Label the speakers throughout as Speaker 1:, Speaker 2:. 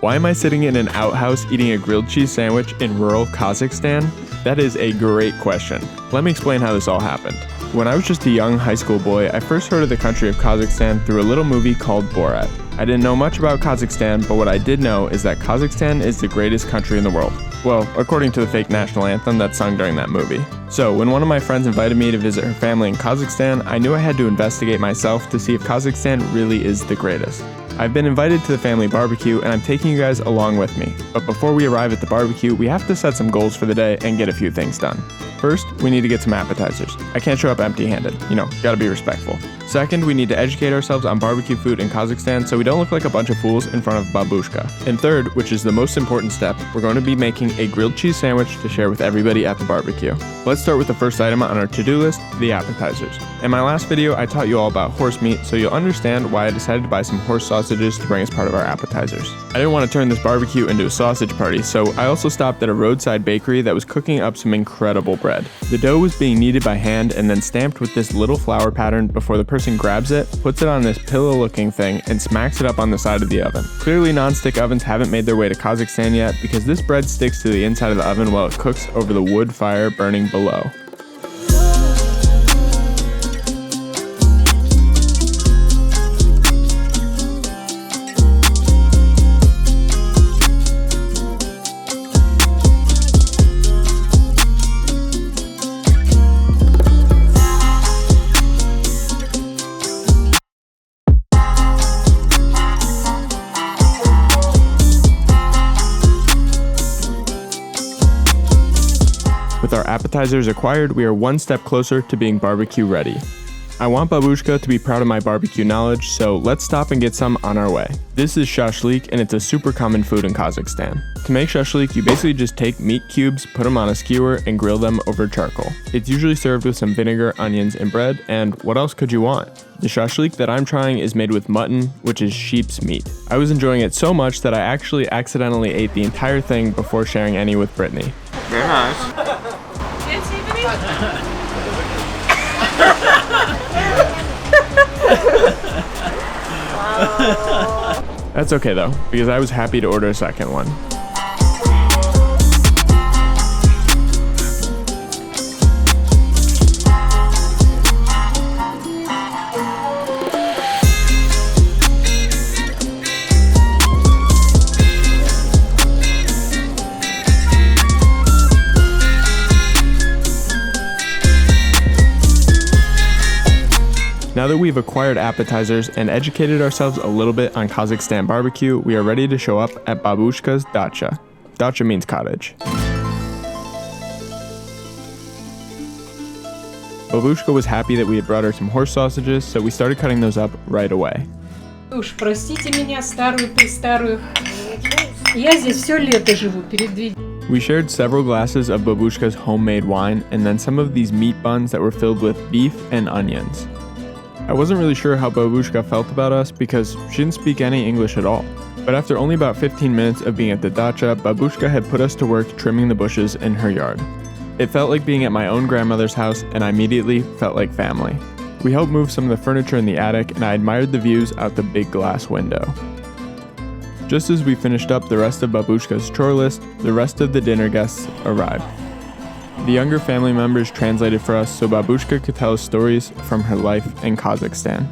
Speaker 1: Why am I sitting in an outhouse eating a grilled cheese sandwich in rural Kazakhstan? That is a great question. Let me explain how this all happened. When I was just a young high school boy, I first heard of the country of Kazakhstan through a little movie called Borat. I didn't know much about Kazakhstan, but what I did know is that Kazakhstan is the greatest country in the world. Well, according to the fake national anthem that's sung during that movie. So, when one of my friends invited me to visit her family in Kazakhstan, I knew I had to investigate myself to see if Kazakhstan really is the greatest. I've been invited to the family barbecue and I'm taking you guys along with me. But before we arrive at the barbecue, we have to set some goals for the day and get a few things done. First, we need to get some appetizers. I can't show up empty-handed, gotta be respectful. Second, we need to educate ourselves on barbecue food in Kazakhstan so we don't look like a bunch of fools in front of babushka. And third, which is the most important step, we're going to be making a grilled cheese sandwich to share with everybody at the barbecue. Let's start with the first item on our to-do list, the appetizers. In my last video, I taught you all about horse meat, so you'll understand why I decided to buy some horse sausages to bring as part of our appetizers. I didn't want to turn this barbecue into a sausage party, so I also stopped at a roadside bakery that was cooking up some incredible bread. The dough was being kneaded by hand and then stamped with this little flower pattern before the person grabs it, puts it on this pillow-looking thing, and smacks it up on the side of the oven. Clearly, non-stick ovens haven't made their way to Kazakhstan yet because this bread sticks to the inside of the oven while it cooks over the wood fire burning below. With our appetizers acquired, we are one step closer to being barbecue ready. I want babushka to be proud of my barbecue knowledge, so let's stop and get some on our way. This is shashlik, and it's a super common food in Kazakhstan. To make shashlik, you basically just take meat cubes, put them on a skewer, and grill them over charcoal. It's usually served with some vinegar, onions, and bread, and what else could you want? The shashlik that I'm trying is made with mutton, which is sheep's meat. I was enjoying it so much that I actually accidentally ate the entire thing before sharing any with Brittany.
Speaker 2: Very nice.
Speaker 1: That's okay though, because I was happy to order a second one. Now that we've acquired appetizers and educated ourselves a little bit on Kazakhstan barbecue, we are ready to show up at babushka's dacha. Dacha means cottage. Babushka was happy that we had brought her some horse sausages, so we started cutting those up right away.
Speaker 3: Уж простите меня, старую-престарую. Я здесь все лето живу, перед видео.
Speaker 1: We shared several glasses of babushka's homemade wine and then some of these meat buns that were filled with beef and onions. I wasn't really sure how babushka felt about us because she didn't speak any English at all. But after only about 15 minutes of being at the dacha, babushka had put us to work trimming the bushes in her yard. It felt like being at my own grandmother's house and I immediately felt like family. We helped move some of the furniture in the attic and I admired the views out the big glass window. Just as we finished up the rest of babushka's chore list, the rest of the dinner guests arrived. The younger family members translated for us so babushka could tell us stories from her life in Kazakhstan.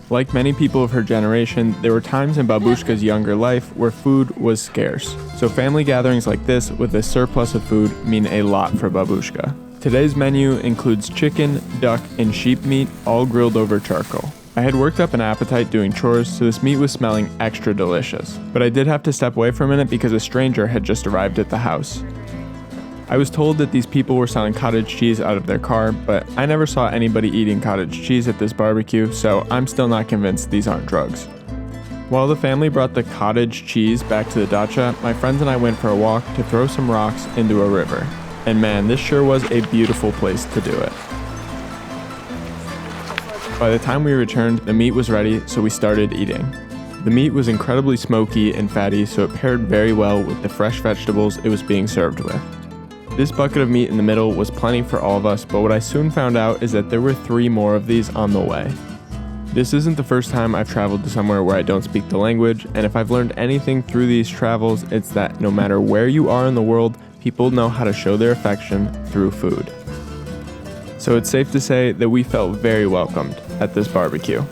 Speaker 1: Like many people of her generation, there were times in babushka's younger life where food was scarce. So family gatherings like this with a surplus of food mean a lot for babushka. Today's menu includes chicken, duck, and sheep meat, all grilled over charcoal. I had worked up an appetite doing chores, so this meat was smelling extra delicious. But I did have to step away for a minute because a stranger had just arrived at the house. I was told that these people were selling cottage cheese out of their car, but I never saw anybody eating cottage cheese at this barbecue, so I'm still not convinced these aren't drugs. While the family brought the cottage cheese back to the dacha, my friends and I went for a walk to throw some rocks into a river. And man, this sure was a beautiful place to do it. By the time we returned, the meat was ready, so we started eating. The meat was incredibly smoky and fatty, so it paired very well with the fresh vegetables it was being served with. This bucket of meat in the middle was plenty for all of us, but what I soon found out is that there were 3 more of these on the way. This isn't the first time I've traveled to somewhere where I don't speak the language, and if I've learned anything through these travels, it's that no matter where you are in the world, people know how to show their affection through food. So it's safe to say that we felt very welcomed at this barbecue.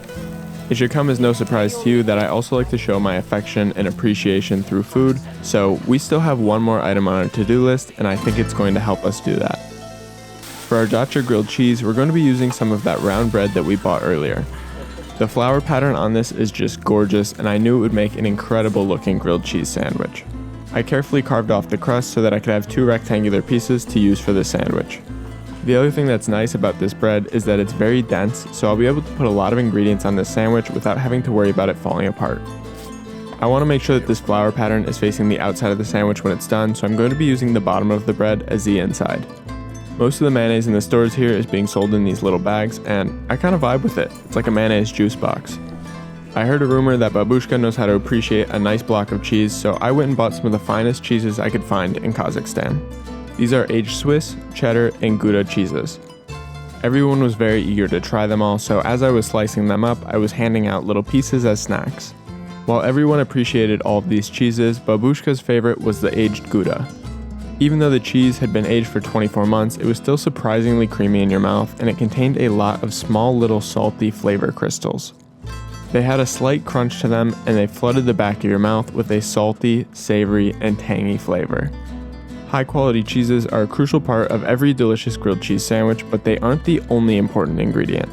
Speaker 1: It should come as no surprise to you that I also like to show my affection and appreciation through food, so we still have one more item on our to-do list, and I think it's going to help us do that. For our dacha grilled cheese, we're going to be using some of that round bread that we bought earlier. The flower pattern on this is just gorgeous, and I knew it would make an incredible looking grilled cheese sandwich. I carefully carved off the crust so that I could have 2 rectangular pieces to use for this sandwich. The other thing that's nice about this bread is that it's very dense, so I'll be able to put a lot of ingredients on this sandwich without having to worry about it falling apart. I want to make sure that this flower pattern is facing the outside of the sandwich when it's done, so I'm going to be using the bottom of the bread as the inside. Most of the mayonnaise in the stores here is being sold in these little bags, and I kind of vibe with it. It's like a mayonnaise juice box. I heard a rumor that Babushka knows how to appreciate a nice block of cheese, so I went and bought some of the finest cheeses I could find in Kazakhstan. These are aged Swiss, cheddar, and Gouda cheeses. Everyone was very eager to try them all, so as I was slicing them up, I was handing out little pieces as snacks. While everyone appreciated all of these cheeses, Babushka's favorite was the aged Gouda. Even though the cheese had been aged for 24 months, it was still surprisingly creamy in your mouth, and it contained a lot of small little salty flavor crystals. They had a slight crunch to them, and they flooded the back of your mouth with a salty, savory, and tangy flavor. High-quality cheeses are a crucial part of every delicious grilled cheese sandwich, but they aren't the only important ingredient.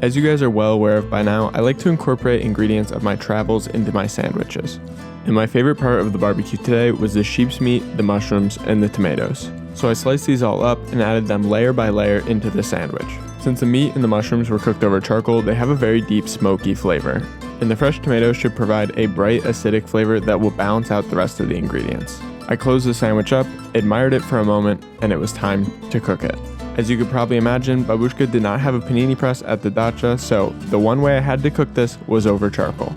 Speaker 1: As you guys are well aware of by now, I like to incorporate ingredients of my travels into my sandwiches. And my favorite part of the barbecue today was the sheep's meat, the mushrooms, and the tomatoes. So I sliced these all up and added them layer by layer into the sandwich. Since the meat and the mushrooms were cooked over charcoal, they have a very deep smoky flavor. And the fresh tomatoes should provide a bright acidic flavor that will balance out the rest of the ingredients. I closed the sandwich up, admired it for a moment, and it was time to cook it. As you could probably imagine, Babushka did not have a panini press at the dacha, so the one way I had to cook this was over charcoal.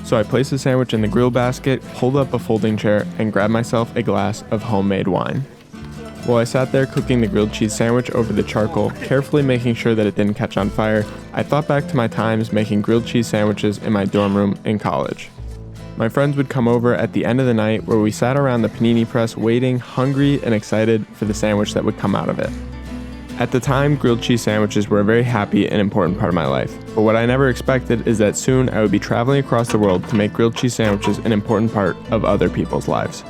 Speaker 1: So I placed the sandwich in the grill basket, pulled up a folding chair, and grabbed myself a glass of homemade wine. While I sat there cooking the grilled cheese sandwich over the charcoal, carefully making sure that it didn't catch on fire, I thought back to my times making grilled cheese sandwiches in my dorm room in college. My friends would come over at the end of the night where we sat around the panini press waiting, hungry and excited for the sandwich that would come out of it. At the time, grilled cheese sandwiches were a very happy and important part of my life, but what I never expected is that soon I would be traveling across the world to make grilled cheese sandwiches an important part of other people's lives.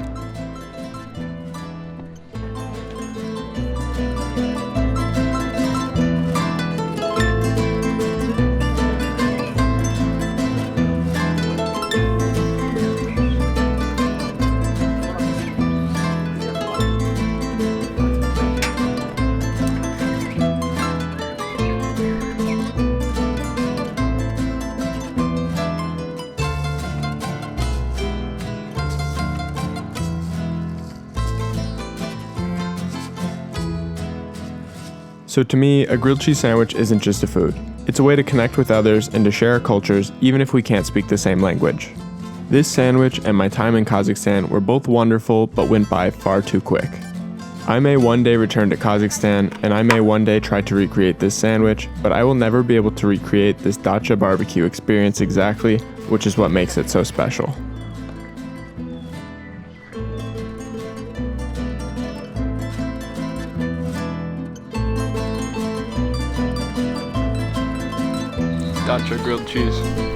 Speaker 1: So to me, a grilled cheese sandwich isn't just a food. It's a way to connect with others and to share our cultures even if we can't speak the same language. This sandwich and my time in Kazakhstan were both wonderful but went by far too quick. I may one day return to Kazakhstan and I may one day try to recreate this sandwich, but I will never be able to recreate this dacha barbecue experience exactly, which is what makes it so special. Dacha grilled cheese.